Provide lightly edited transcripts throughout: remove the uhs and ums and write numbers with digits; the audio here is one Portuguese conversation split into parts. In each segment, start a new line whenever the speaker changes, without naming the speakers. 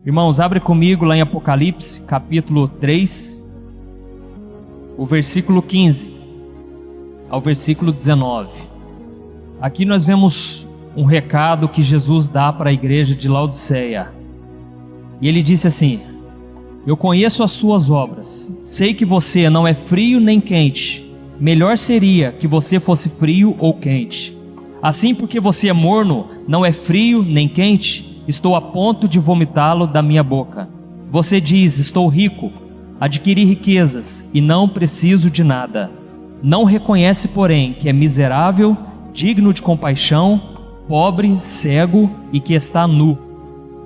Irmãos, abre comigo lá em Apocalipse, capítulo 3, o versículo 15 ao versículo 19. Aqui nós vemos um recado que Jesus dá para a igreja de Laodiceia. E ele disse assim: eu conheço as suas obras, sei que você não é frio nem quente. Melhor seria que você fosse frio ou quente. Assim, porque você é morno, não é frio nem quente, estou a ponto de vomitá-lo da minha boca. Você diz: estou rico, adquiri riquezas e não preciso de nada. Não reconhece, porém, que é miserável, digno de compaixão, pobre, cego e que está nu.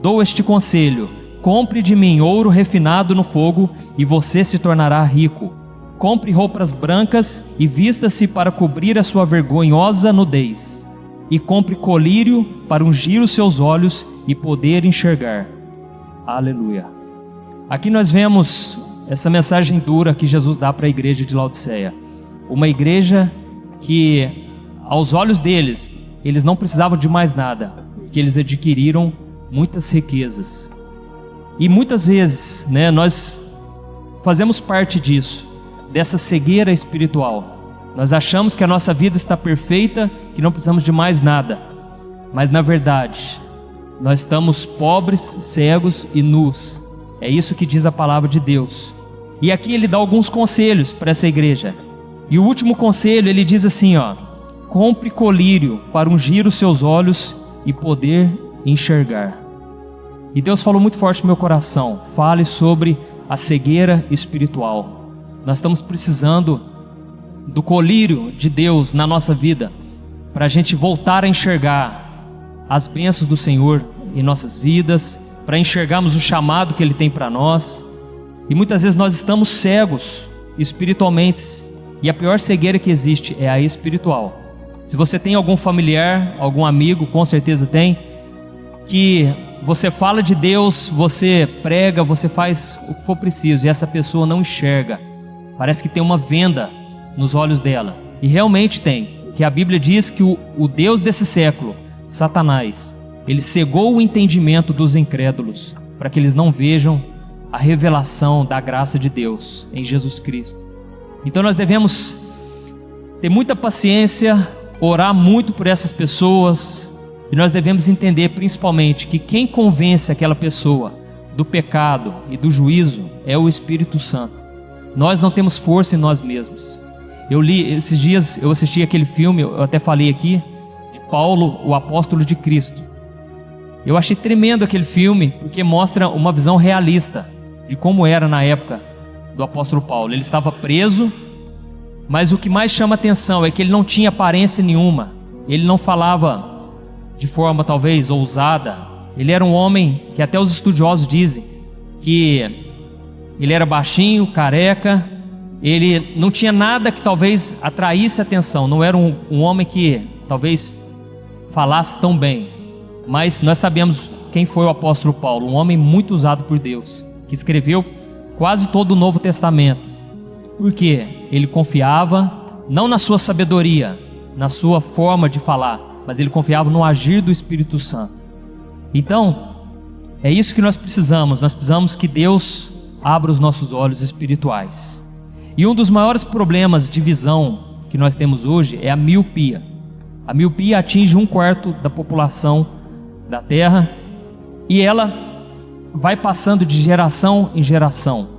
Dou este conselho: compre de mim ouro refinado no fogo e você se tornará rico. Compre roupas brancas e vista-se para cobrir a sua vergonhosa nudez. E compre colírio para ungir os seus olhos e poder enxergar. Aleluia. Aqui nós vemos essa mensagem dura que Jesus dá para a igreja de Laodiceia. Uma igreja que, aos olhos deles, eles não precisavam de mais nada, porque eles adquiriram muitas riquezas. E muitas vezes, nós fazemos parte disso, dessa cegueira espiritual. Nós achamos que a nossa vida está perfeita, que não precisamos de mais nada. Mas na verdade, nós estamos pobres, cegos e nus. É isso que diz a palavra de Deus. E aqui ele dá alguns conselhos para essa igreja. E o último conselho, ele diz assim, compre colírio para ungir os seus olhos e poder enxergar. E Deus falou muito forte no meu coração: fale sobre a cegueira espiritual. Nós estamos precisando do colírio de Deus na nossa vida, para a gente voltar a enxergar as bênçãos do Senhor em nossas vidas, para enxergarmos o chamado que Ele tem para nós. E muitas vezes nós estamos cegos espiritualmente, e a pior cegueira que existe é a espiritual. Se você tem algum familiar, algum amigo, com certeza tem, que você fala de Deus, você prega, você faz o que for preciso, e essa pessoa não enxerga. Parece que tem uma venda nos olhos dela. E realmente tem, que a Bíblia diz que o Deus desse século, Satanás, ele cegou o entendimento dos incrédulos, para que eles não vejam a revelação da graça de Deus em Jesus Cristo. Então nós devemos ter muita paciência, orar muito por essas pessoas, e nós devemos entender principalmente que quem convence aquela pessoa do pecado e do juízo é o Espírito Santo. Nós não temos força em nós mesmos. Esses dias eu assisti aquele filme, eu até falei aqui, de Paulo, o apóstolo de Cristo. Eu achei tremendo aquele filme, porque mostra uma visão realista de como era na época do apóstolo Paulo. Ele estava preso, mas o que mais chama atenção é que ele não tinha aparência nenhuma. Ele não falava de forma talvez ousada. Ele era um homem que até os estudiosos dizem que ele era baixinho, careca. Ele não tinha nada que talvez atraísse atenção. Não era um homem que talvez falasse tão bem. Mas nós sabemos quem foi o apóstolo Paulo. Um homem muito usado por Deus, que escreveu quase todo o Novo Testamento. Porque ele confiava não na sua sabedoria, na sua forma de falar, mas ele confiava no agir do Espírito Santo. Então, é isso que nós precisamos. Nós precisamos que Deus abra os nossos olhos espirituais. E um dos maiores problemas de visão que nós temos hoje é a miopia. A miopia atinge 1/4 da população da Terra, e ela vai passando de geração em geração.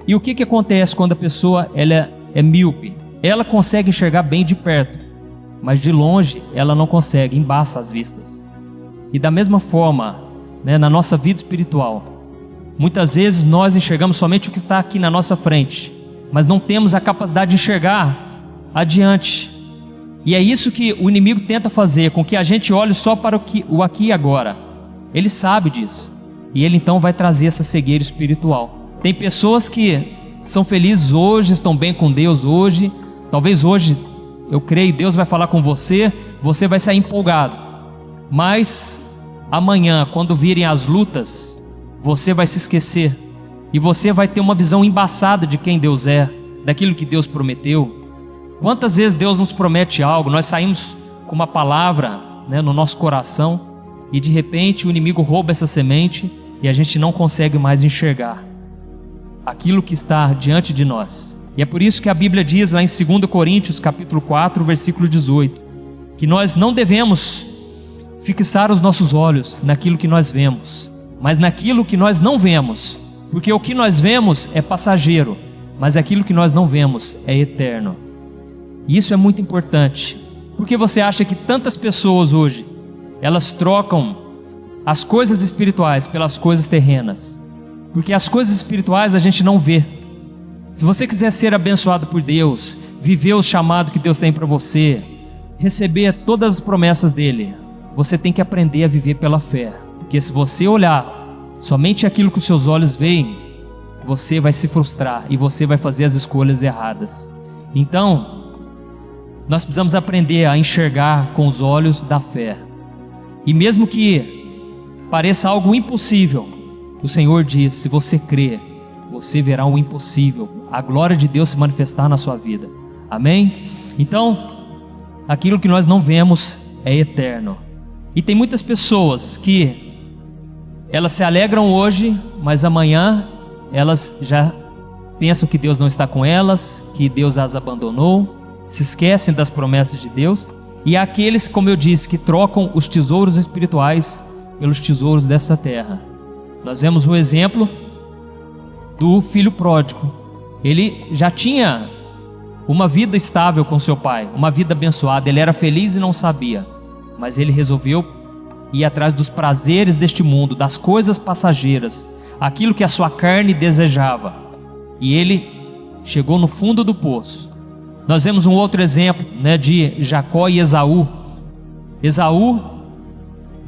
E o que acontece quando a pessoa ela é míope? Ela consegue enxergar bem de perto, mas de longe ela não consegue, embaça as vistas. E da mesma forma, na nossa vida espiritual, muitas vezes nós enxergamos somente o que está aqui na nossa frente, mas não temos a capacidade de enxergar adiante. E é isso que o inimigo tenta fazer, com que a gente olhe só para o aqui e agora. Ele sabe disso, e ele então vai trazer essa cegueira espiritual. Tem pessoas que são felizes hoje, estão bem com Deus hoje. Talvez hoje, eu creio, Deus vai falar com você, você vai sair empolgado. Mas amanhã, quando virem as lutas, você vai se esquecer. E você vai ter uma visão embaçada de quem Deus é, daquilo que Deus prometeu. Quantas vezes Deus nos promete algo, nós saímos com uma palavra no nosso coração, e de repente o inimigo rouba essa semente, e a gente não consegue mais enxergar aquilo que está diante de nós. E é por isso que a Bíblia diz lá em 2 Coríntios capítulo 4, versículo 18, que nós não devemos fixar os nossos olhos naquilo que nós vemos, mas naquilo que nós não vemos, porque o que nós vemos é passageiro, mas aquilo que nós não vemos é eterno. E isso é muito importante. Por que você acha que tantas pessoas hoje, elas trocam as coisas espirituais pelas coisas terrenas? Porque as coisas espirituais a gente não vê. Se você quiser ser abençoado por Deus, viver o chamado que Deus tem para você, receber todas as promessas dele, você tem que aprender a viver pela fé. Porque se você olhar somente aquilo que os seus olhos veem, você vai se frustrar e você vai fazer as escolhas erradas. Então, nós precisamos aprender a enxergar com os olhos da fé. E mesmo que pareça algo impossível, o Senhor diz: se você crer, você verá o impossível, a glória de Deus se manifestar na sua vida. Amém? Então, aquilo que nós não vemos é eterno. E tem muitas pessoas que elas se alegram hoje, mas amanhã elas já pensam que Deus não está com elas, que Deus as abandonou, se esquecem das promessas de Deus. E há aqueles, como eu disse, que trocam os tesouros espirituais pelos tesouros dessa terra. Nós vemos um exemplo do filho pródigo. Ele já tinha uma vida estável com seu pai, uma vida abençoada, ele era feliz e não sabia, mas ele resolveu ir atrás dos prazeres deste mundo, das coisas passageiras, aquilo que a sua carne desejava, e ele chegou no fundo do poço. Nós vemos um outro exemplo, de Jacó e Esaú. Esaú,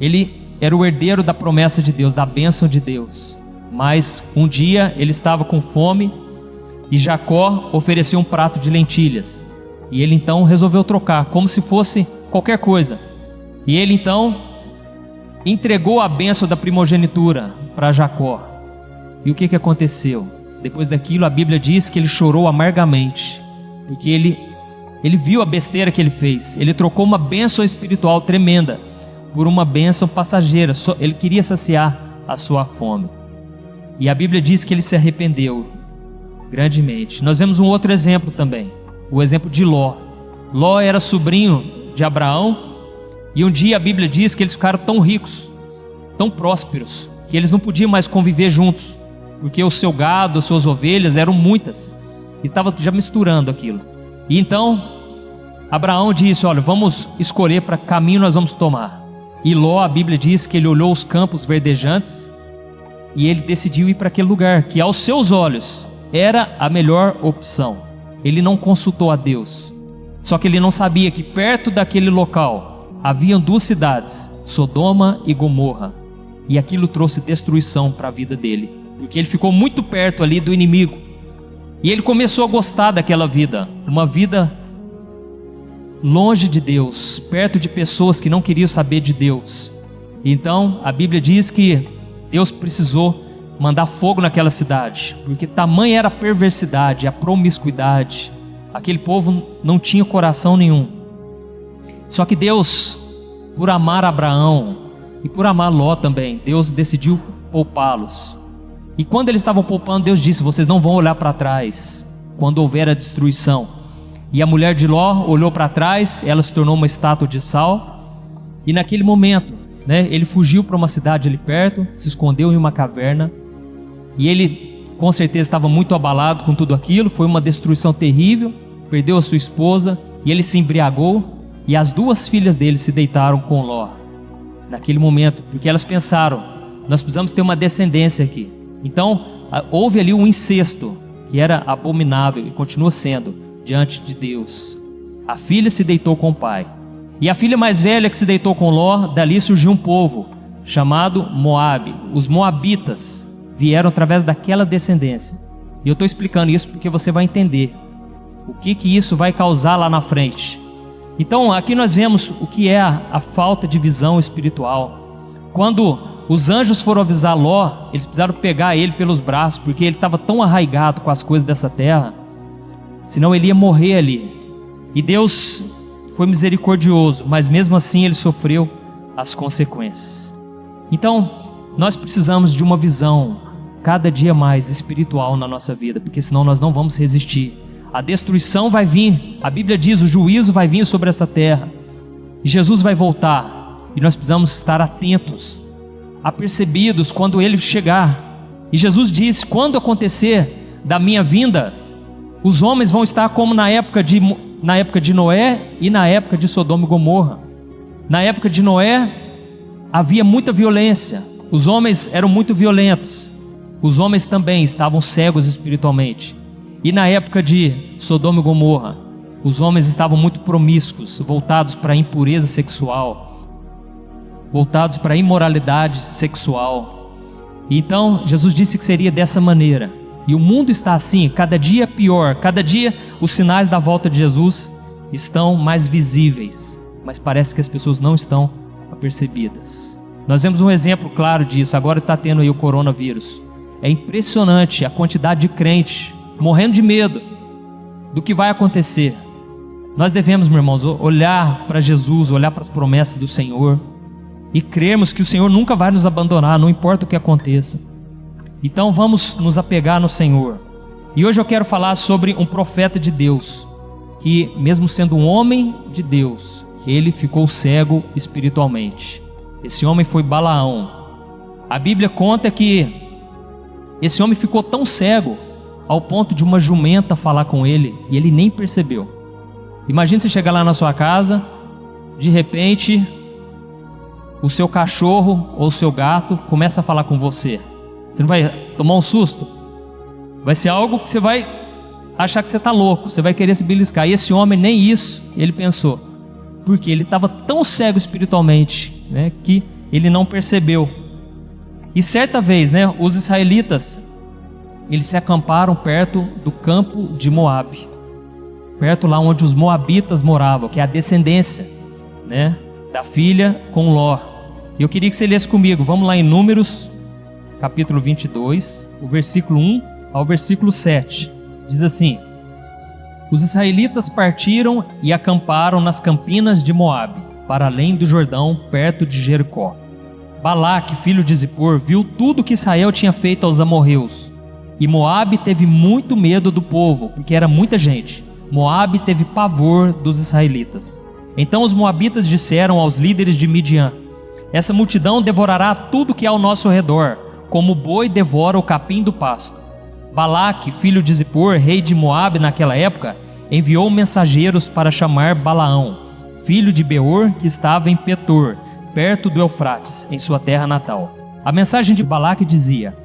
ele era o herdeiro da promessa de Deus, da bênção de Deus, mas um dia ele estava com fome e Jacó ofereceu um prato de lentilhas, e ele então resolveu trocar, como se fosse qualquer coisa, e ele então entregou a bênção da primogenitura para Jacó. E o que aconteceu? Depois daquilo, a Bíblia diz que ele chorou amargamente, porque ele viu a besteira que ele fez. Ele trocou uma bênção espiritual tremenda por uma bênção passageira. Ele queria saciar a sua fome, e a Bíblia diz que ele se arrependeu grandemente. Nós vemos um outro exemplo também, o exemplo de Ló. Ló era sobrinho de Abraão, e um dia a Bíblia diz que eles ficaram tão ricos, tão prósperos, que eles não podiam mais conviver juntos, porque o seu gado, as suas ovelhas eram muitas, e estava já misturando aquilo. E então Abraão disse: olha, vamos escolher para que caminho nós vamos tomar. E Ló, a Bíblia diz que ele olhou os campos verdejantes e ele decidiu ir para aquele lugar que aos seus olhos era a melhor opção. Ele não consultou a Deus, só que ele não sabia que perto daquele local haviam duas cidades, Sodoma e Gomorra, e aquilo trouxe destruição para a vida dele, porque ele ficou muito perto ali do inimigo, e ele começou a gostar daquela vida, uma vida longe de Deus, perto de pessoas que não queriam saber de Deus. Então a Bíblia diz que Deus precisou mandar fogo naquela cidade, porque tamanha era a perversidade, a promiscuidade. Aquele povo não tinha coração nenhum. Só que Deus, por amar Abraão e por amar Ló também, Deus decidiu poupá-los. E quando eles estavam poupando, Deus disse: vocês não vão olhar para trás quando houver a destruição. E a mulher de Ló olhou para trás, ela se tornou uma estátua de sal. E naquele momento, ele fugiu para uma cidade ali perto, se escondeu em uma caverna. E ele com certeza estava muito abalado com tudo aquilo. Foi uma destruição terrível, perdeu a sua esposa, e ele se embriagou. E as duas filhas dele se deitaram com Ló naquele momento, porque elas pensaram: nós precisamos ter uma descendência aqui. Então houve ali um incesto que era abominável e continua sendo diante de Deus. A filha se deitou com o pai, e a filha mais velha que se deitou com Ló, dali surgiu um povo chamado Moabe. Os moabitas vieram através daquela descendência, e eu estou explicando isso porque você vai entender o que isso vai causar lá na frente. Então aqui nós vemos o que é a falta de visão espiritual. Quando os anjos foram avisar Ló, eles precisaram pegar ele pelos braços, porque ele estava tão arraigado com as coisas dessa terra, senão ele ia morrer ali. E Deus foi misericordioso, mas mesmo assim ele sofreu as consequências. Então nós precisamos de uma visão cada dia mais espiritual na nossa vida, porque senão nós não vamos resistir. A destruição vai vir, a Bíblia diz, o juízo vai vir sobre essa terra, e Jesus vai voltar, e nós precisamos estar atentos, apercebidos quando Ele chegar. E Jesus disse, quando acontecer da minha vinda, os homens vão estar como na época de Noé e na época de Sodoma e Gomorra. Na época de Noé havia muita violência, os homens eram muito violentos, os homens também estavam cegos espiritualmente. E na época de Sodoma e Gomorra, os homens estavam muito promíscuos, voltados para a impureza sexual, voltados para a imoralidade sexual. Então Jesus disse que seria dessa maneira. E o mundo está assim, cada dia pior, cada dia os sinais da volta de Jesus estão mais visíveis, mas parece que as pessoas não estão apercebidas. Nós vemos um exemplo claro disso, agora está tendo aí o coronavírus. É impressionante a quantidade de crente morrendo de medo do que vai acontecer. Nós devemos, meus irmãos, olhar para Jesus, olhar para as promessas do Senhor e crermos que o Senhor nunca vai nos abandonar, não importa o que aconteça. Então vamos nos apegar no Senhor. E hoje eu quero falar sobre um profeta de Deus, que mesmo sendo um homem de Deus, ele ficou cego espiritualmente. Esse homem foi Balaão. A Bíblia conta que esse homem ficou tão cego ao ponto de uma jumenta falar com ele e ele nem percebeu. Imagina você chegar lá na sua casa, de repente o seu cachorro ou o seu gato começa a falar com você. Você não vai tomar um susto? Vai ser algo que você vai achar que você está louco, você vai querer se beliscar. E esse homem nem isso ele pensou, porque ele estava tão cego espiritualmente, né, que ele não percebeu. E certa vez, né, os israelitas, eles se acamparam perto do campo de Moabe, perto lá onde os moabitas moravam, que é a descendência, né, da filha com Ló. E eu queria que você lesse comigo, vamos lá em Números, capítulo 22, o versículo 1 ao versículo 7. Diz assim: os israelitas partiram e acamparam nas campinas de Moabe, para além do Jordão, perto de Jericó. Balaque, filho de Zippor, viu tudo que Israel tinha feito aos amorreus. E Moabe teve muito medo do povo, porque era muita gente. Moabe teve pavor dos israelitas. Então os moabitas disseram aos líderes de Midian: essa multidão devorará tudo que há ao nosso redor, como o boi devora o capim do pasto. Balaque, filho de Zippor, rei de Moabe naquela época, enviou mensageiros para chamar Balaão, filho de Beor, que estava em Petor, perto do Eufrates, em sua terra natal. A mensagem de Balaque dizia: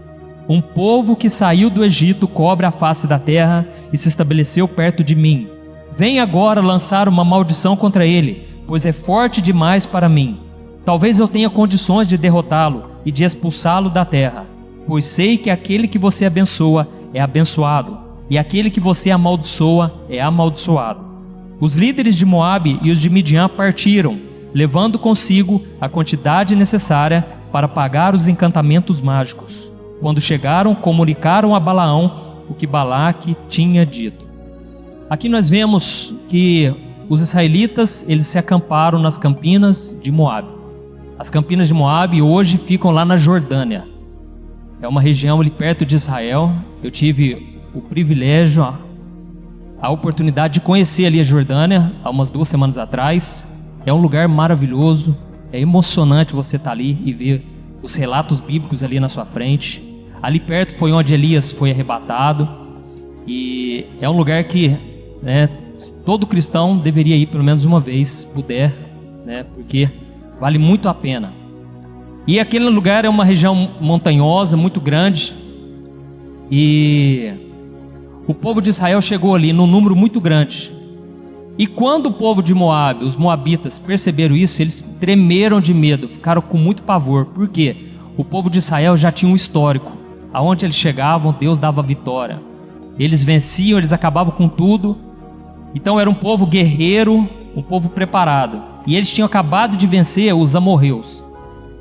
um povo que saiu do Egito cobre a face da terra e se estabeleceu perto de mim. Vem agora lançar uma maldição contra ele, pois é forte demais para mim. Talvez eu tenha condições de derrotá-lo e de expulsá-lo da terra, pois sei que aquele que você abençoa é abençoado, e aquele que você amaldiçoa é amaldiçoado. Os líderes de Moabe e os de Midian partiram, levando consigo a quantidade necessária para pagar os encantamentos mágicos. Quando chegaram, comunicaram a Balaão o que Balaque tinha dito. Aqui nós vemos que os israelitas, eles se acamparam nas campinas de Moabe. As campinas de Moabe hoje ficam lá na Jordânia. É uma região ali perto de Israel. Eu tive o privilégio, a oportunidade de conhecer ali a Jordânia há umas 2 semanas atrás. É um lugar maravilhoso, é emocionante você estar ali e ver os relatos bíblicos ali na sua frente. Ali perto foi onde Elias foi arrebatado, e é um lugar que, né, todo cristão deveria ir pelo menos uma vez, puder, né, porque vale muito a pena. E aquele lugar é uma região montanhosa, muito grande, e o povo de Israel chegou ali num número muito grande. E quando o povo de Moabe, os moabitas, perceberam isso, eles tremeram de medo, ficaram com muito pavor. Por quê? O povo de Israel já tinha um histórico. Aonde eles chegavam, Deus dava vitória. Eles venciam, eles acabavam com tudo. Então era um povo guerreiro, um povo preparado. E eles tinham acabado de vencer os amorreus.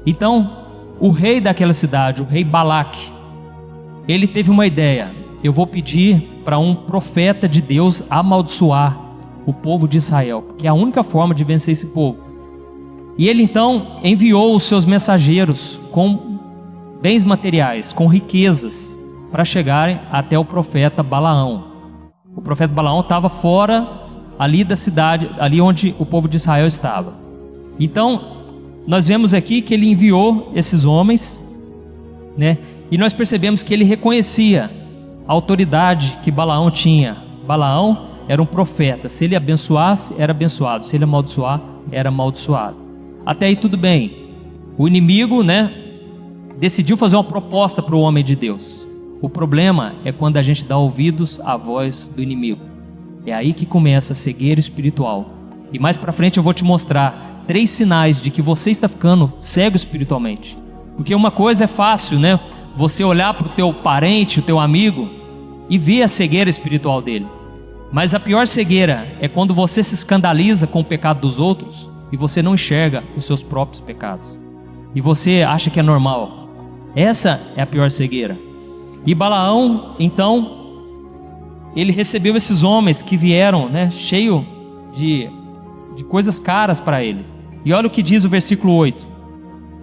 Então, o rei daquela cidade, o rei Balaque, ele teve uma ideia: eu vou pedir para um profeta de Deus amaldiçoar o povo de Israel, porque é a única forma de vencer esse povo. E ele então enviou os seus mensageiros com bens materiais, com riquezas, para chegarem até o profeta Balaão. O profeta Balaão estava fora ali da cidade, ali onde o povo de Israel estava. Então, nós vemos aqui que ele enviou esses homens, né? E nós percebemos que ele reconhecia a autoridade que Balaão tinha. Balaão era um profeta. Se ele abençoasse, era abençoado. Se ele amaldiçoar, era amaldiçoado. Até aí tudo bem. O inimigo, né, decidiu fazer uma proposta para o homem de Deus. O problema é quando a gente dá ouvidos à voz do inimigo. É aí que começa a cegueira espiritual. E mais para frente eu vou te mostrar 3 sinais de que você está ficando cego espiritualmente. Porque uma coisa é fácil, né? Você olhar para o teu parente, o teu amigo, e ver a cegueira espiritual dele. Mas a pior cegueira é quando você se escandaliza com o pecado dos outros e você não enxerga os seus próprios pecados. E você acha que é normal. Essa é a pior cegueira. E Balaão, então, ele recebeu esses homens que vieram, né, cheio de coisas caras para ele. E olha o que diz o versículo 8.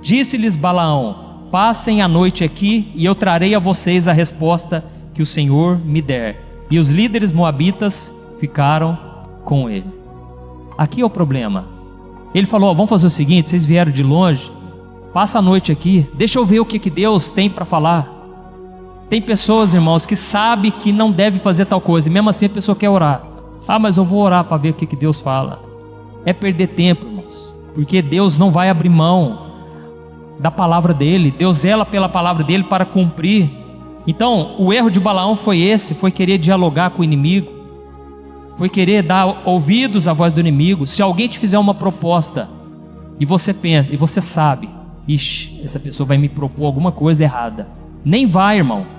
Disse-lhes Balaão: passem a noite aqui e eu trarei a vocês a resposta que o Senhor me der. E os líderes moabitas ficaram com ele. Aqui é o problema. Ele falou: vamos fazer o seguinte, vocês vieram de longe, passa a noite aqui, deixa eu ver o que Deus tem para falar. Tem pessoas, irmãos, que sabem que não deve fazer tal coisa, e mesmo assim a pessoa quer orar. Ah, mas eu vou orar para ver o que Deus fala. É perder tempo, irmãos, porque Deus não vai abrir mão da palavra dele. Deus zela pela palavra dele para cumprir. Então, o erro de Balaão foi esse, foi querer dialogar com o inimigo, foi querer dar ouvidos à voz do inimigo. Se alguém te fizer uma proposta, e você pensa, e você sabe, ixi, essa pessoa vai me propor alguma coisa errada, nem vai, irmão.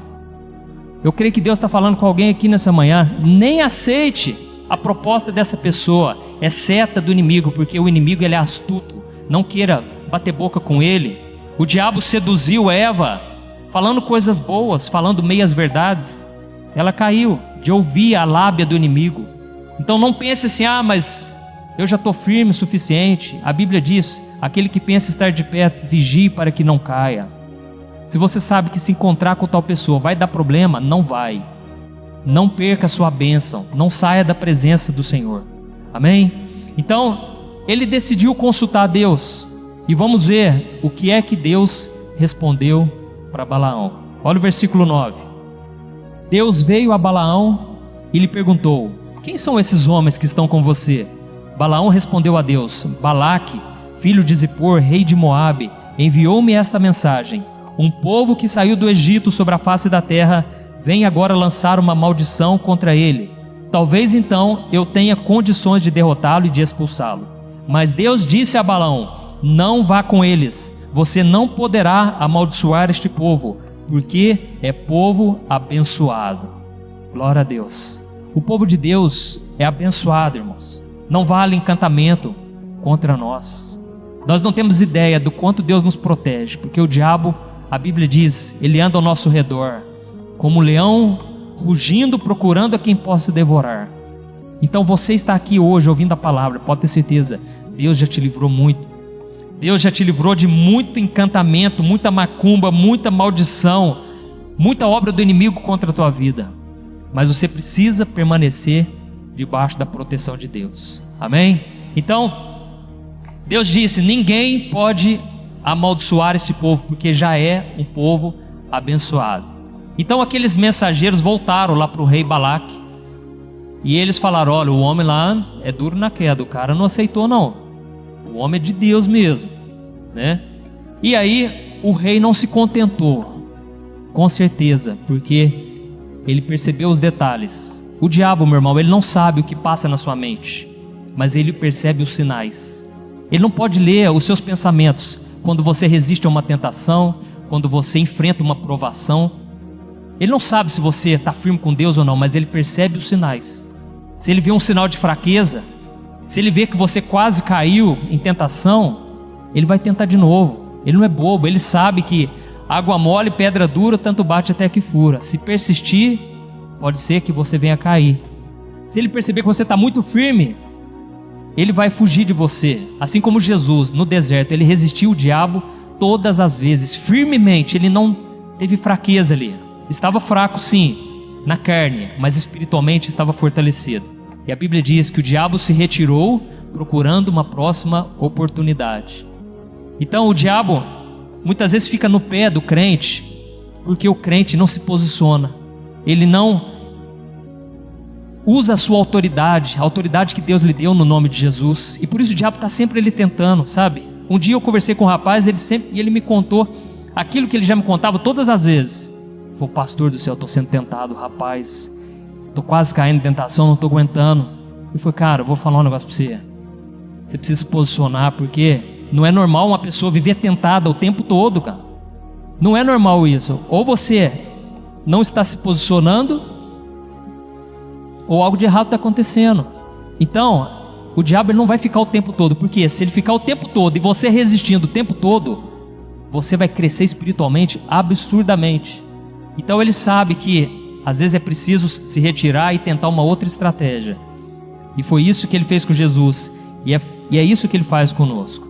Eu creio que Deus está falando com alguém aqui nessa manhã. Nem aceite a proposta dessa pessoa. É seta do inimigo, porque o inimigo ele é astuto. Não queira bater boca com ele. O diabo seduziu Eva, falando coisas boas, falando meias verdades. Ela caiu de ouvir a lábia do inimigo. Então não pense assim: ah, mas eu já estou firme o suficiente. A Bíblia diz: aquele que pensa estar de pé, vigie para que não caia. Se você sabe que se encontrar com tal pessoa vai dar problema, não vai. Não perca a sua bênção, não saia da presença do Senhor. Amém? Então, ele decidiu consultar a Deus. E vamos ver o que é que Deus respondeu para Balaão. Olha o versículo 9. Deus veio a Balaão e lhe perguntou: quem são esses homens que estão com você? Balaão respondeu a Deus: Balaque, filho de Zippor, rei de Moabe, enviou-me esta mensagem: um povo que saiu do Egito sobre a face da terra vem agora lançar uma maldição contra ele. Talvez então eu tenha condições de derrotá-lo e de expulsá-lo. Mas Deus disse a Balaão: não vá com eles, você não poderá amaldiçoar este povo, porque é povo abençoado. Glória a Deus. O povo de Deus é abençoado, irmãos. Não vale encantamento contra nós. Nós não temos ideia do quanto Deus nos protege, porque o diabo, a Bíblia diz, ele anda ao nosso redor, como um leão rugindo, procurando a quem possa devorar. Então você está aqui hoje ouvindo a palavra, pode ter certeza, Deus já te livrou muito. Deus já te livrou de muito encantamento, muita macumba, muita maldição, muita obra do inimigo contra a tua vida. Mas você precisa permanecer debaixo da proteção de Deus. Amém? Então, Deus disse: ninguém pode amaldiçoar este povo, porque já é um povo abençoado. Então aqueles mensageiros voltaram lá para o rei Balaque, e eles falaram: olha, o homem lá é duro na queda, o cara não aceitou não, o homem é de Deus mesmo, né? E aí o rei não se contentou, com certeza, porque ele percebeu os detalhes. O diabo, meu irmão, ele não sabe o que passa na sua mente, mas ele percebe os sinais. Ele não pode ler os seus pensamentos quando você resiste a uma tentação, quando você enfrenta uma provação. Ele não sabe se você está firme com Deus ou não, mas ele percebe os sinais. Se ele vê um sinal de fraqueza, se ele vê que você quase caiu em tentação, ele vai tentar de novo. Ele não é bobo, ele sabe que água mole, pedra dura, tanto bate até que fura. Se persistir, pode ser que você venha cair. Se ele perceber que você está muito firme, ele vai fugir de você. Assim como Jesus, no deserto, ele resistiu o diabo todas as vezes, firmemente. Ele não teve fraqueza ali. Estava fraco, sim, na carne, mas espiritualmente estava fortalecido. E a Bíblia diz que o diabo se retirou procurando uma próxima oportunidade. Então o diabo muitas vezes fica no pé do crente, porque o crente não se posiciona. Ele não usa a sua autoridade, a autoridade que Deus lhe deu no nome de Jesus. E por isso o diabo está sempre ele tentando, sabe? Um dia eu conversei com um rapaz, ele me contou aquilo que ele já me contava todas as vezes. Falei, pastor do céu, estou sendo tentado, rapaz. Estou quase caindo em tentação, não estou aguentando. Eu falei, cara, eu vou falar um negócio para você. Você precisa se posicionar, porque não é normal uma pessoa viver tentada o tempo todo, cara. Não é normal isso. Ou você não está se posicionando, ou algo de errado está acontecendo. Então, o diabo ele não vai ficar o tempo todo, porque se ele ficar o tempo todo e você resistindo o tempo todo, você vai crescer espiritualmente absurdamente. Então ele sabe que às vezes é preciso se retirar e tentar uma outra estratégia. E foi isso que ele fez com Jesus, e é isso que ele faz conosco.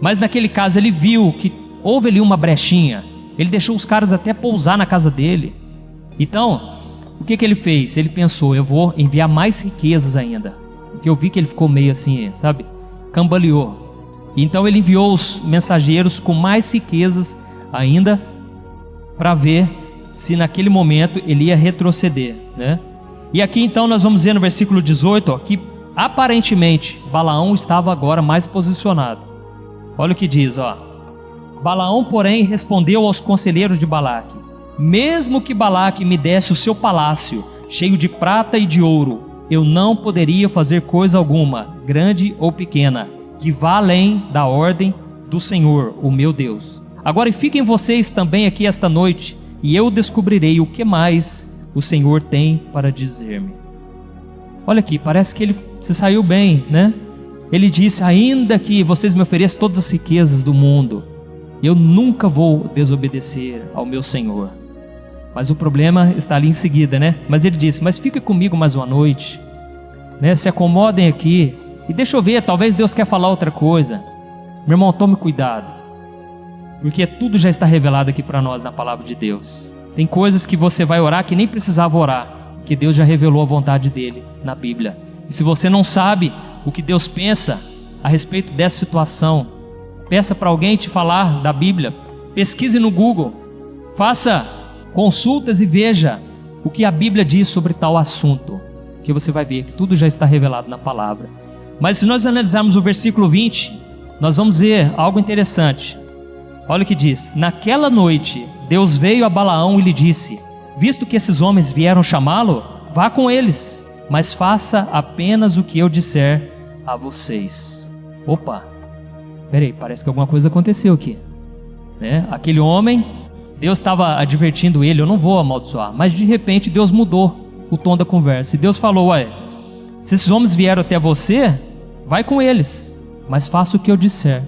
Mas naquele caso ele viu que houve ali uma brechinha, ele deixou os caras até pousar na casa dele. Então, o que ele fez? Ele pensou, eu vou enviar mais riquezas ainda. Porque eu vi que ele ficou meio assim, sabe? Cambaleou. Então ele enviou os mensageiros com mais riquezas ainda, para ver se naquele momento ele ia retroceder, né? E aqui então nós vamos ver no versículo 18, ó, que aparentemente Balaão estava agora mais posicionado. Olha o que diz, ó. Balaão, porém, respondeu aos conselheiros de Balaque: mesmo que Balaque me desse o seu palácio, cheio de prata e de ouro, eu não poderia fazer coisa alguma, grande ou pequena, que vá além da ordem do Senhor, o meu Deus. Agora fiquem vocês também aqui esta noite, e eu descobrirei o que mais o Senhor tem para dizer-me. Olha aqui, parece que ele se saiu bem, né? Ele disse, ainda que vocês me ofereçam todas as riquezas do mundo, eu nunca vou desobedecer ao meu Senhor. Mas o problema está ali em seguida, né? Mas ele disse, mas fique comigo mais uma noite, né? Se acomodem aqui, e deixa eu ver, talvez Deus quer falar outra coisa. Meu irmão, tome cuidado, porque tudo já está revelado aqui para nós na palavra de Deus. Tem coisas que você vai orar que nem precisava orar, que Deus já revelou a vontade dele na Bíblia. E se você não sabe o que Deus pensa a respeito dessa situação, peça para alguém te falar da Bíblia, pesquise no Google, faça consultas e veja o que a Bíblia diz sobre tal assunto, que você vai ver que tudo já está revelado na palavra. Mas se nós analisarmos o versículo 20, nós vamos ver algo interessante. Olha o que diz: naquela noite Deus veio a Balaão e lhe disse, visto que esses homens vieram chamá-lo, vá com eles, mas faça apenas o que eu disser a vocês. Opa, peraí, parece que alguma coisa aconteceu aqui, né? Aquele homem, Deus estava advertindo ele, eu não vou amaldiçoar, mas de repente Deus mudou o tom da conversa, e Deus falou, ué, se esses homens vieram até você, vai com eles, mas faça o que eu disser.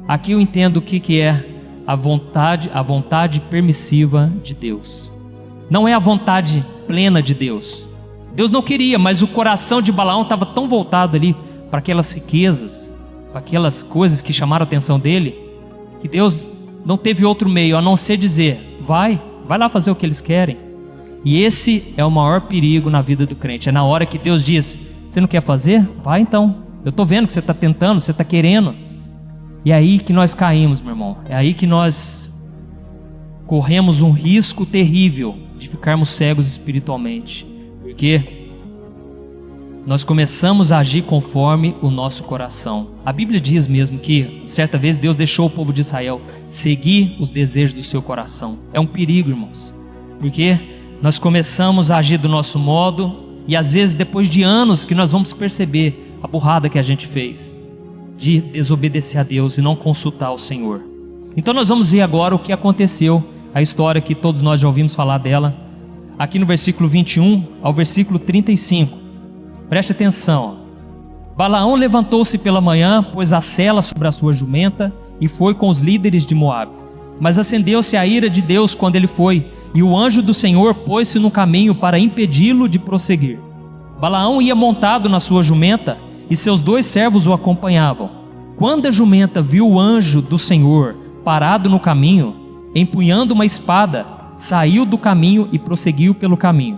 Aqui eu entendo o que é a vontade permissiva de Deus. Não é a vontade plena de Deus. Deus não queria, mas o coração de Balaão estava tão voltado ali para aquelas riquezas, para aquelas coisas que chamaram a atenção dele, que Deus não teve outro meio a não ser dizer, vai lá fazer o que eles querem. E esse é o maior perigo na vida do crente. É na hora que Deus diz, você não quer fazer? Vai então. Eu estou vendo que você está tentando, você está querendo. E é aí que nós caímos, meu irmão. É aí que nós corremos um risco terrível de ficarmos cegos espiritualmente. Porque nós começamos a agir conforme o nosso coração. A Bíblia diz mesmo que, certa vez, Deus deixou o povo de Israel seguir os desejos do seu coração. É um perigo, irmãos. Porque nós começamos a agir do nosso modo e às vezes depois de anos que nós vamos perceber a burrada que a gente fez de desobedecer a Deus e não consultar o Senhor. Então nós vamos ver agora o que aconteceu, a história que todos nós já ouvimos falar dela, aqui no versículo 21 ao versículo 35. Preste atenção. Balaão levantou-se pela manhã, pôs a sela sobre a sua jumenta e foi com os líderes de Moabe. Mas acendeu-se a ira de Deus quando ele foi, e o anjo do Senhor pôs-se no caminho para impedi-lo de prosseguir. Balaão ia montado na sua jumenta, e seus 2 servos o acompanhavam. Quando a jumenta viu o anjo do Senhor parado no caminho, empunhando uma espada, saiu do caminho e prosseguiu pelo caminho.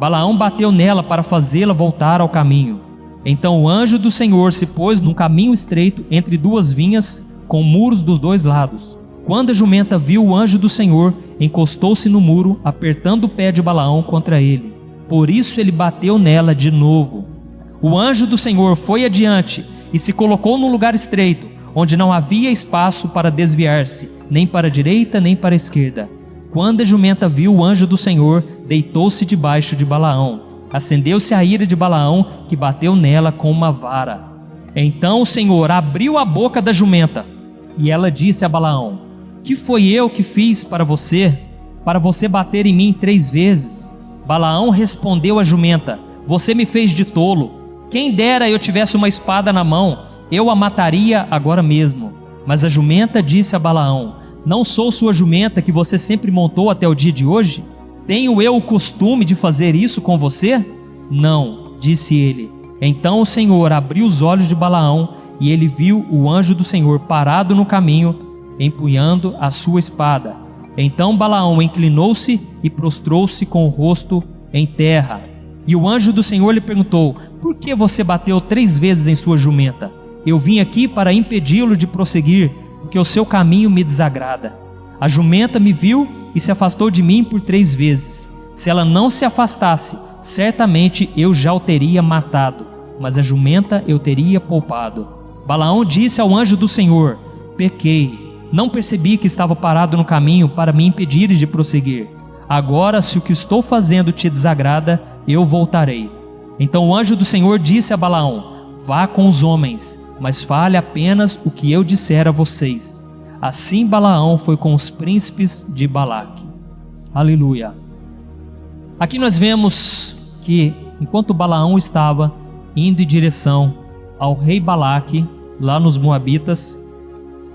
Balaão bateu nela para fazê-la voltar ao caminho. Então o anjo do Senhor se pôs num caminho estreito entre duas vinhas, com muros dos dois lados. Quando a jumenta viu o anjo do Senhor, encostou-se no muro, apertando o pé de Balaão contra ele. Por isso ele bateu nela de novo. O anjo do Senhor foi adiante e se colocou num lugar estreito, onde não havia espaço para desviar-se, nem para a direita nem para a esquerda. Quando a jumenta viu o anjo do Senhor, deitou-se debaixo de Balaão. Acendeu-se a ira de Balaão, que bateu nela com uma vara. Então o Senhor abriu a boca da jumenta, e ela disse a Balaão: que foi eu que fiz para você bater em mim 3 vezes? Balaão respondeu à jumenta: você me fez de tolo. Quem dera eu tivesse uma espada na mão, eu a mataria agora mesmo. Mas a jumenta disse a Balaão: não sou sua jumenta que você sempre montou até o dia de hoje? Tenho eu o costume de fazer isso com você? Não, disse ele. Então o Senhor abriu os olhos de Balaão, e ele viu o anjo do Senhor parado no caminho, empunhando a sua espada. Então Balaão inclinou-se e prostrou-se com o rosto em terra. E o anjo do Senhor lhe perguntou: por que você bateu 3 vezes em sua jumenta? Eu vim aqui para impedi-lo de prosseguir, porque o seu caminho me desagrada. A jumenta me viu e se afastou de mim por 3 vezes. Se ela não se afastasse, certamente eu já o teria matado, mas a jumenta eu teria poupado. Balaão disse ao anjo do Senhor: pequei, não percebi que estava parado no caminho para me impedir de prosseguir. Agora, se o que estou fazendo te desagrada, eu voltarei. Então o anjo do Senhor disse a Balaão: vá com os homens, mas fale apenas o que eu disser a vocês. Assim Balaão foi com os príncipes de Balaque. Aleluia. Aqui nós vemos que enquanto Balaão estava indo em direção ao rei Balaque, lá nos Moabitas,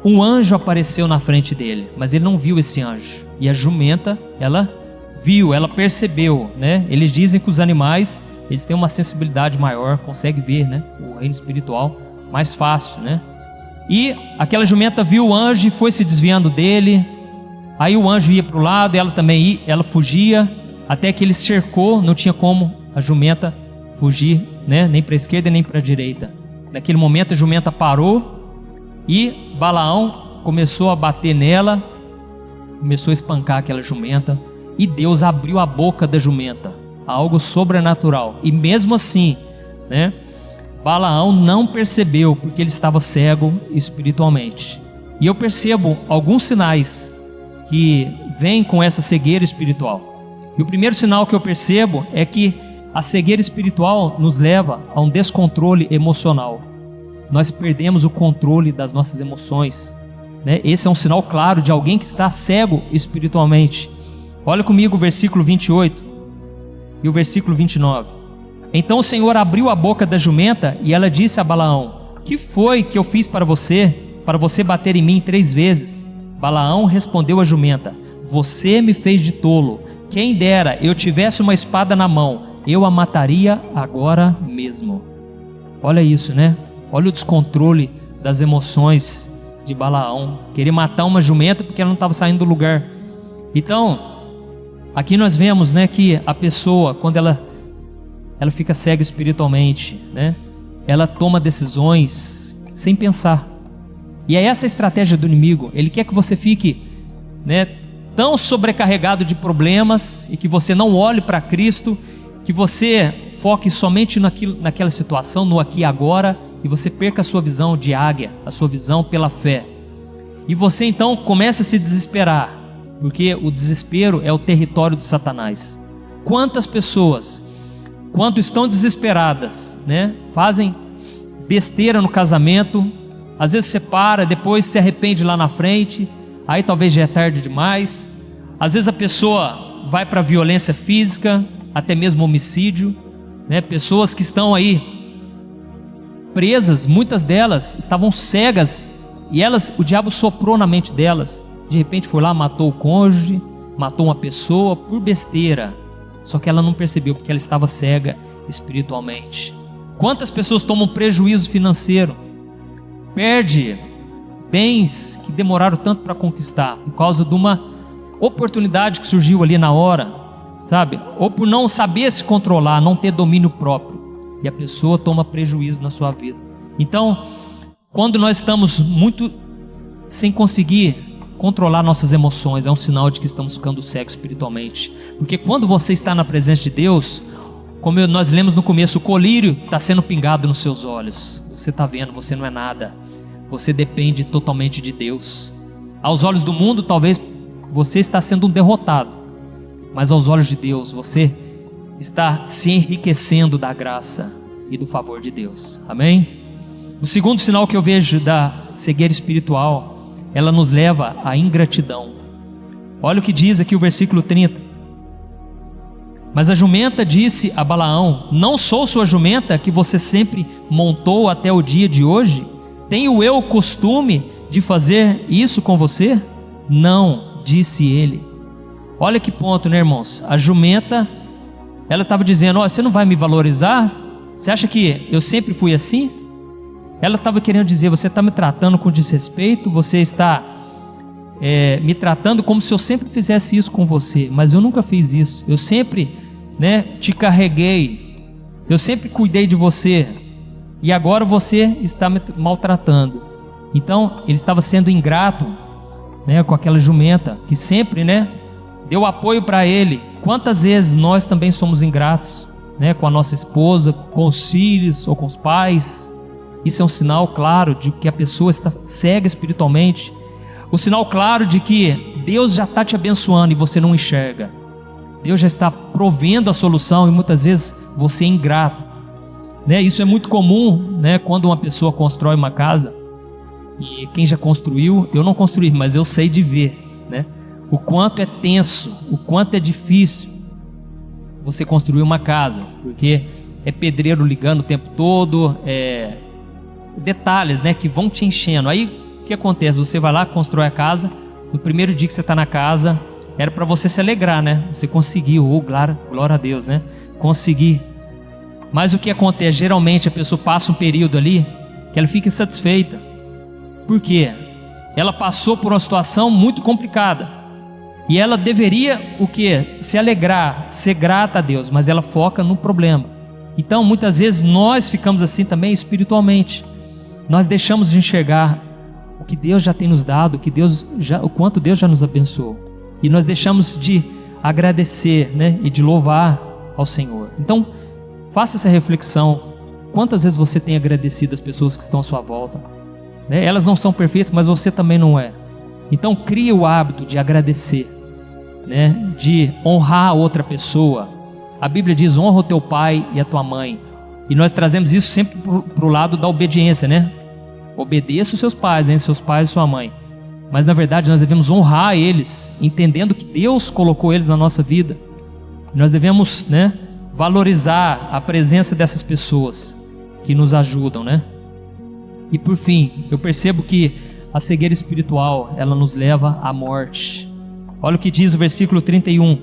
um anjo apareceu na frente dele, mas ele não viu esse anjo. E a jumenta, ela viu, ela percebeu, né? Eles dizem que os animais, eles têm uma sensibilidade maior, conseguem ver, né? O reino espiritual mais fácil, né? E aquela jumenta viu o anjo e foi se desviando dele. Aí o anjo ia para o lado, ela também ia, ela fugia, até que ele cercou, não tinha como a jumenta fugir, né? Nem para a esquerda nem para a direita. Naquele momento a jumenta parou e Balaão começou a bater nela, começou a espancar aquela jumenta, e Deus abriu a boca da jumenta, algo sobrenatural. E mesmo assim, né? Balaão não percebeu, porque ele estava cego espiritualmente. E eu percebo alguns sinais que vêm com essa cegueira espiritual. E o primeiro sinal que eu percebo é que a cegueira espiritual nos leva a um descontrole emocional. Nós perdemos o controle das nossas emoções, né? Esse é um sinal claro de alguém que está cego espiritualmente. Olha comigo o versículo 28 e o versículo 29. Então o Senhor abriu a boca da jumenta e ela disse a Balaão: que foi que eu fiz para você bater em mim 3 vezes? Balaão respondeu à jumenta: você me fez de tolo. Quem dera eu tivesse uma espada na mão, eu a mataria agora mesmo. Olha isso, né? Olha o descontrole das emoções de Balaão. Querer matar uma jumenta porque ela não estava saindo do lugar. Então, aqui nós vemos, né, que a pessoa, quando ela fica cega espiritualmente, né? Ela toma decisões sem pensar. E é essa a estratégia do inimigo. Ele quer que você fique, né, tão sobrecarregado de problemas e que você não olhe para Cristo, que você foque somente naquela situação, no aqui e agora, e você perca a sua visão de águia, a sua visão pela fé. E você então começa a se desesperar, porque o desespero é o território de Satanás. Quantas pessoas, quando estão desesperadas, né, fazem besteira no casamento, às vezes separa, depois se arrepende lá na frente, aí talvez já é tarde demais. Às vezes a pessoa vai para a violência física, até mesmo homicídio, né? Pessoas que estão aí presas, muitas delas estavam cegas, e o diabo soprou na mente delas, de repente foi lá, matou o cônjuge, matou uma pessoa por besteira, só que ela não percebeu, porque ela estava cega espiritualmente. Quantas pessoas tomam prejuízo financeiro, perde bens que demoraram tanto para conquistar, por causa de uma oportunidade que surgiu ali na hora, sabe? Ou por não saber se controlar, não ter domínio próprio, e a pessoa toma prejuízo na sua vida. Então, quando nós estamos muito sem conseguir controlar nossas emoções, é um sinal de que estamos ficando cegos espiritualmente. Porque quando você está na presença de Deus, como nós lemos no começo, o colírio está sendo pingado nos seus olhos. Você está vendo, você não é nada. Você depende totalmente de Deus. Aos olhos do mundo, talvez você está sendo um derrotado, mas aos olhos de Deus, você está se enriquecendo da graça e do favor de Deus. Amém? O segundo sinal que eu vejo da cegueira espiritual, ela nos leva à ingratidão. Olha o que diz aqui o versículo 30. Mas a jumenta disse a Balaão: não sou sua jumenta que você sempre montou até o dia de hoje? Tenho eu o costume de fazer isso com você? Não, disse ele. Olha que ponto, né, irmãos? A jumenta, ela estava dizendo: ó, você não vai me valorizar? Você acha que eu sempre fui assim? Ela estava querendo dizer: você está me tratando com desrespeito, você está me tratando como se eu sempre fizesse isso com você, mas eu nunca fiz isso. Eu sempre, te carreguei, eu sempre cuidei de você, e agora você está me maltratando. Então ele estava sendo ingrato, com aquela jumenta que sempre, deu apoio para ele. Quantas vezes nós também somos ingratos, com a nossa esposa, com os filhos ou com os pais? Isso é um sinal claro de que a pessoa está cega espiritualmente. O sinal claro de que Deus já está te abençoando e você não enxerga. Deus já está provendo a solução e muitas vezes você é ingrato. Isso é muito comum, quando uma pessoa constrói uma casa. E quem já construiu, eu não construí, mas eu sei de ver, o quanto é tenso, o quanto é difícil você construir uma casa, porque é pedreiro ligando o tempo todo, detalhes, que vão te enchendo. Aí o que acontece? Você vai lá, constrói a casa. No primeiro dia que você está na casa, era para você se alegrar, você conseguiu, glória a Deus, consegui. Mas o que acontece? Geralmente a pessoa passa um período ali que ela fica insatisfeita. Por quê? Ela passou por uma situação muito complicada e ela deveria o quê? Se alegrar, ser grata a Deus, mas ela foca no problema. Então muitas vezes nós ficamos assim também espiritualmente. Nós deixamos de enxergar o que Deus já tem nos dado, o quanto Deus já nos abençoou, e nós deixamos de agradecer, e de louvar ao Senhor. Então faça essa reflexão. Quantas vezes você tem agradecido as pessoas que estão à sua volta? Elas não são perfeitas, mas você também não é. Então crie o hábito de agradecer, de honrar a outra pessoa. A Bíblia diz: honra o teu pai e a tua mãe. E nós trazemos isso sempre para o lado da obediência, Obedeça os seus pais, seus pais e sua mãe. Mas na verdade nós devemos honrar eles, entendendo que Deus colocou eles na nossa vida. Nós devemos, valorizar a presença dessas pessoas que nos ajudam, E por fim, eu percebo que a cegueira espiritual, ela nos leva à morte. Olha o que diz o versículo 31.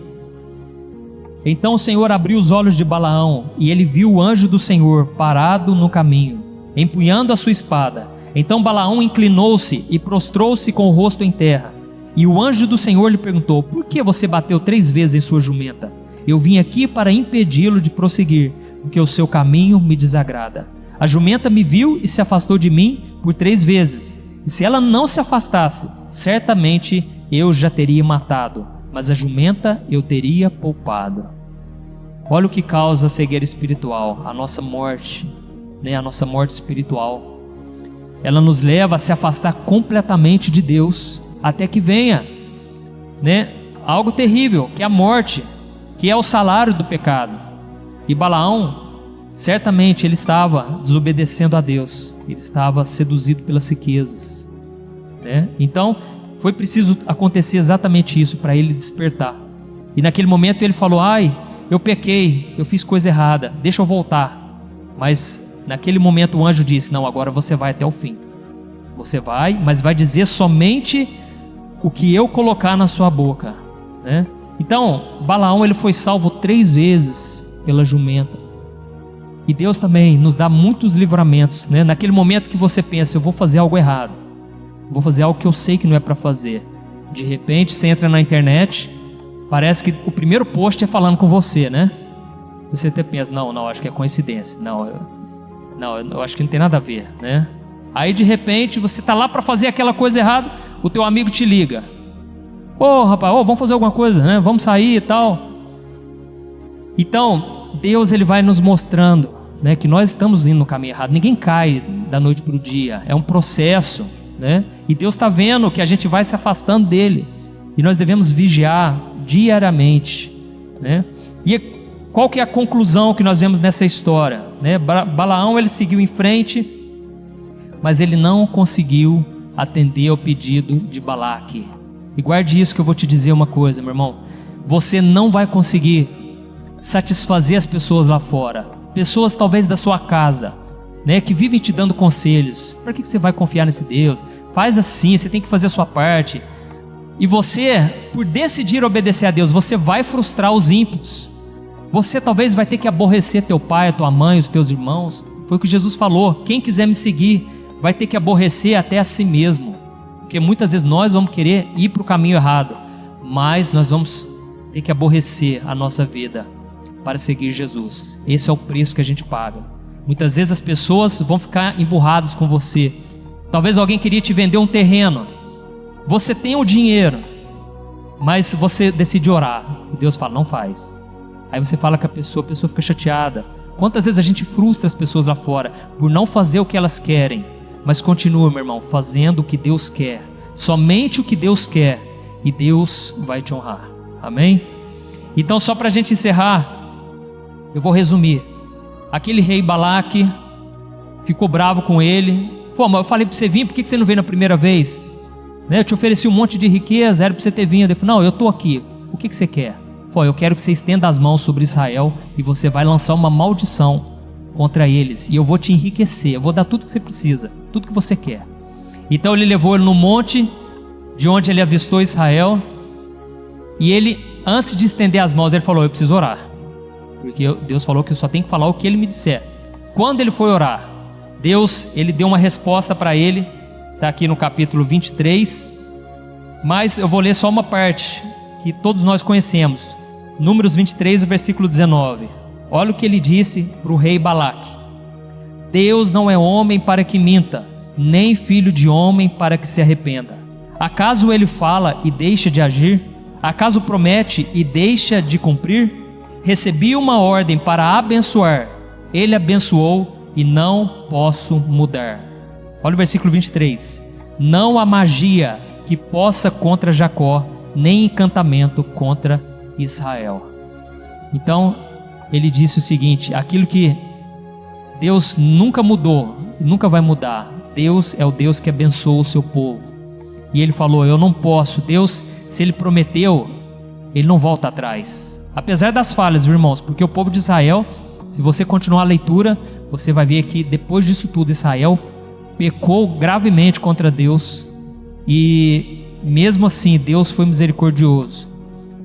Então o Senhor abriu os olhos de Balaão, e ele viu o anjo do Senhor parado no caminho, empunhando a sua espada. Então Balaão inclinou-se e prostrou-se com o rosto em terra. E o anjo do Senhor lhe perguntou: por que você bateu 3 vezes em sua jumenta? Eu vim aqui para impedi-lo de prosseguir, porque o seu caminho me desagrada. A jumenta me viu e se afastou de mim por 3 vezes. E se ela não se afastasse, certamente eu já teria matado, mas a jumenta eu teria poupado. Olha o que causa a cegueira espiritual, a nossa morte, a nossa morte espiritual. Ela nos leva a se afastar completamente de Deus, até que venha, algo terrível, que é a morte, que é o salário do pecado. E Balaão, certamente ele estava desobedecendo a Deus, ele estava seduzido pelas riquezas, Então foi preciso acontecer exatamente isso para ele despertar. E naquele momento ele falou: ai, eu pequei, eu fiz coisa errada, deixa eu voltar. Mas naquele momento o anjo disse: não, agora você vai até o fim. Você vai, mas vai dizer somente o que eu colocar na sua boca, Então Balaão, ele foi salvo 3 vezes pela jumenta. E Deus também nos dá muitos livramentos, Naquele momento que você pensa: eu vou fazer algo errado, vou fazer algo que eu sei que não é para fazer. De repente você entra na internet, parece que o primeiro post é falando com você, né? Você até pensa, não, acho que é coincidência. Eu acho que não tem nada a ver, né? Aí de repente você está lá para fazer aquela coisa errada, o teu amigo te liga. Rapaz, vamos fazer alguma coisa, né? Vamos sair e tal. Então, Deus ele vai nos mostrando, né, que nós estamos indo no caminho errado. Ninguém cai da noite para o dia, é um processo, né? E Deus está vendo que a gente vai se afastando dele. E nós devemos vigiar diariamente, né? E qual que é a conclusão que nós vemos nessa história, né? Balaão ele seguiu em frente, mas ele não conseguiu atender ao pedido de Balaque. E guarde isso que eu vou te dizer uma coisa, meu irmão. Você não vai conseguir satisfazer as pessoas lá fora. Pessoas talvez da sua casa, né, que vivem te dando conselhos. Por que você vai confiar nesse Deus? Faz assim, você tem que fazer a sua parte. E você, por decidir obedecer a Deus, você vai frustrar os ímpios. Você talvez vai ter que aborrecer teu pai, a tua mãe, os teus irmãos. Foi o que Jesus falou. Quem quiser me seguir vai ter que aborrecer até a si mesmo. Porque muitas vezes nós vamos querer ir para o caminho errado, mas nós vamos ter que aborrecer a nossa vida para seguir Jesus. Esse é o preço que a gente paga. Muitas vezes as pessoas vão ficar emburradas com você. Talvez alguém queria te vender um terreno. Você tem o dinheiro, mas você decide orar. E Deus fala, não faz. Aí você fala com a pessoa fica chateada. Quantas vezes a gente frustra as pessoas lá fora por não fazer o que elas querem? Mas continua, meu irmão, fazendo o que Deus quer. Somente o que Deus quer. E Deus vai te honrar. Amém? Então, só para a gente encerrar, eu vou resumir. Aquele rei Balaque ficou bravo com ele. Pô, mas eu falei para você vir, por que você não veio na primeira vez? Né? Eu te ofereci um monte de riqueza, era para você ter vindo. Ele falou, não, eu estou aqui. O que você quer? Pô, eu quero que você estenda as mãos sobre Israel e você vai lançar uma maldição contra eles. E eu vou te enriquecer, eu vou dar tudo que você precisa, tudo que você quer. Então ele levou ele no monte, de onde ele avistou Israel. E ele, antes de estender as mãos, ele falou, eu preciso orar. Porque Deus falou que eu só tenho que falar o que ele me disser. Quando ele foi orar, Deus, ele deu uma resposta para ele. Está aqui no capítulo 23. Mas eu vou ler só uma parte que todos nós conhecemos. Números 23, o versículo 19. Olha o que ele disse para o rei Balaque. Deus não é homem para que minta, nem filho de homem para que se arrependa. Acaso ele fala e deixa de agir? Acaso promete e deixa de cumprir? Recebi uma ordem para abençoar, ele abençoou e não posso mudar. Olha o versículo 23. Não há magia que possa contra Jacó, nem encantamento contra Israel. Então, ele disse o seguinte, aquilo que Deus nunca mudou, nunca vai mudar. Deus é o Deus que abençoa o seu povo. E ele falou, eu não posso. Deus, se ele prometeu, ele não volta atrás. Apesar das falhas, irmãos, porque o povo de Israel, se você continuar a leitura, você vai ver que depois disso tudo, Israel pecou gravemente contra Deus. E mesmo assim, Deus foi misericordioso.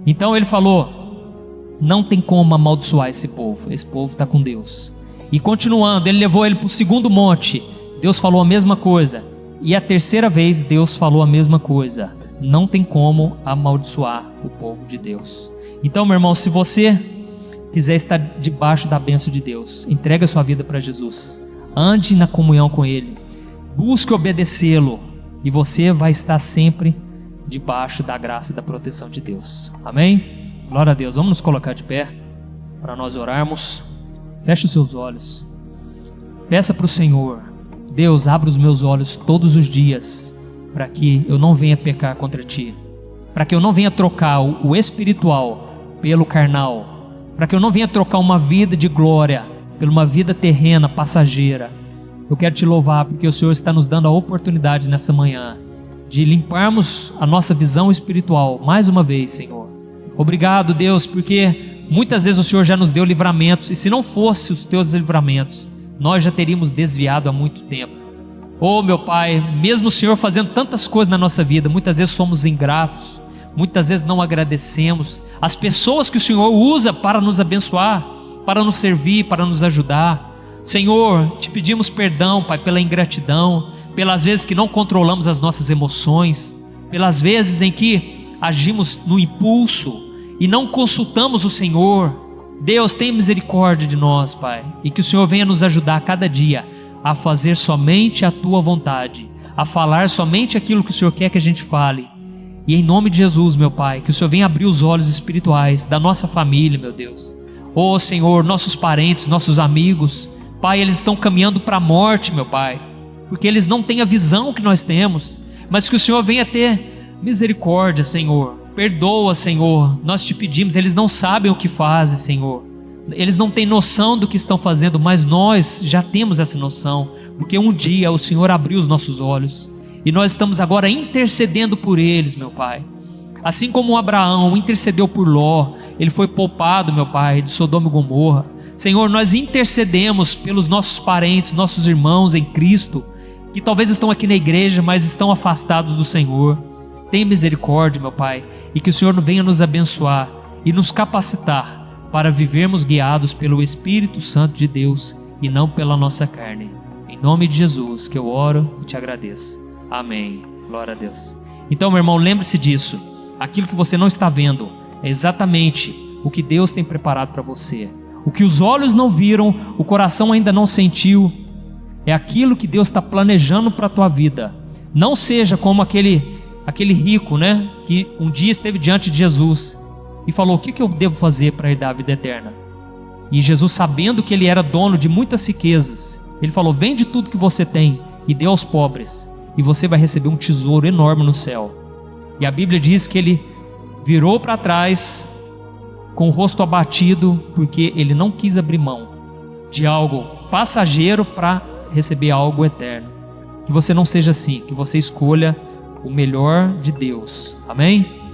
Então ele falou, não tem como amaldiçoar esse povo está com Deus. E continuando, ele levou ele para o segundo monte, Deus falou a mesma coisa. E a terceira vez Deus falou a mesma coisa, não tem como amaldiçoar o povo de Deus. Então, meu irmão, se você quiser estar debaixo da bênção de Deus, entregue a sua vida para Jesus, ande na comunhão com Ele, busque obedecê-lo, e você vai estar sempre debaixo da graça e da proteção de Deus. Amém? Glória a Deus. Vamos nos colocar de pé para nós orarmos. Feche os seus olhos. Peça para o Senhor, Deus, abra os meus olhos todos os dias para que eu não venha pecar contra Ti, para que eu não venha trocar o espiritual pelo carnal, para que eu não venha trocar uma vida de glória por uma vida terrena, passageira. Eu quero Te louvar porque o Senhor está nos dando a oportunidade nessa manhã de limparmos a nossa visão espiritual mais uma vez, Senhor. Obrigado, Deus, porque muitas vezes o Senhor já nos deu livramentos, e se não fosse os Teus livramentos, nós já teríamos desviado há muito tempo. Oh, meu Pai, mesmo o Senhor fazendo tantas coisas na nossa vida, muitas vezes somos ingratos, muitas vezes não agradecemos as pessoas que o Senhor usa para nos abençoar, para nos servir, para nos ajudar. Senhor, Te pedimos perdão, Pai, pela ingratidão, pelas vezes que não controlamos as nossas emoções, pelas vezes em que agimos no impulso e não consultamos o Senhor. Deus, tem misericórdia de nós, Pai, e que o Senhor venha nos ajudar cada dia a fazer somente a Tua vontade, a falar somente aquilo que o Senhor quer que a gente fale. E em nome de Jesus, meu Pai, que o Senhor venha abrir os olhos espirituais da nossa família, meu Deus. Oh Senhor, nossos parentes, nossos amigos, Pai, eles estão caminhando para a morte, meu Pai, porque eles não têm a visão que nós temos, mas que o Senhor venha ter misericórdia, Senhor. Perdoa, Senhor, nós te pedimos. Eles não sabem o que fazem, Senhor, eles não têm noção do que estão fazendo, mas nós já temos essa noção, porque um dia o Senhor abriu os nossos olhos, e nós estamos agora intercedendo por eles, meu Pai. Assim como Abraão intercedeu por Ló, ele foi poupado, meu Pai, de Sodoma e Gomorra. Senhor, nós intercedemos pelos nossos parentes, nossos irmãos em Cristo, que talvez estão aqui na igreja, mas estão afastados do Senhor. Tenha misericórdia, meu Pai, e que o Senhor venha nos abençoar e nos capacitar para vivermos guiados pelo Espírito Santo de Deus e não pela nossa carne. Em nome de Jesus que eu oro e te agradeço. Amém. Glória a Deus. Então, meu irmão, lembre-se disso. Aquilo que você não está vendo é exatamente o que Deus tem preparado para você. O que os olhos não viram, o coração ainda não sentiu, é aquilo que Deus está planejando para a tua vida. Não seja como aquele rico, né, que um dia esteve diante de Jesus e falou: o que eu devo fazer para herdar a vida eterna? E Jesus, sabendo que ele era dono de muitas riquezas, ele falou: vende tudo que você tem e dê aos pobres, e você vai receber um tesouro enorme no céu. E a Bíblia diz que ele virou para trás com o rosto abatido, porque ele não quis abrir mão de algo passageiro para receber algo eterno. Que você não seja assim, que você escolha o melhor de Deus. Amém?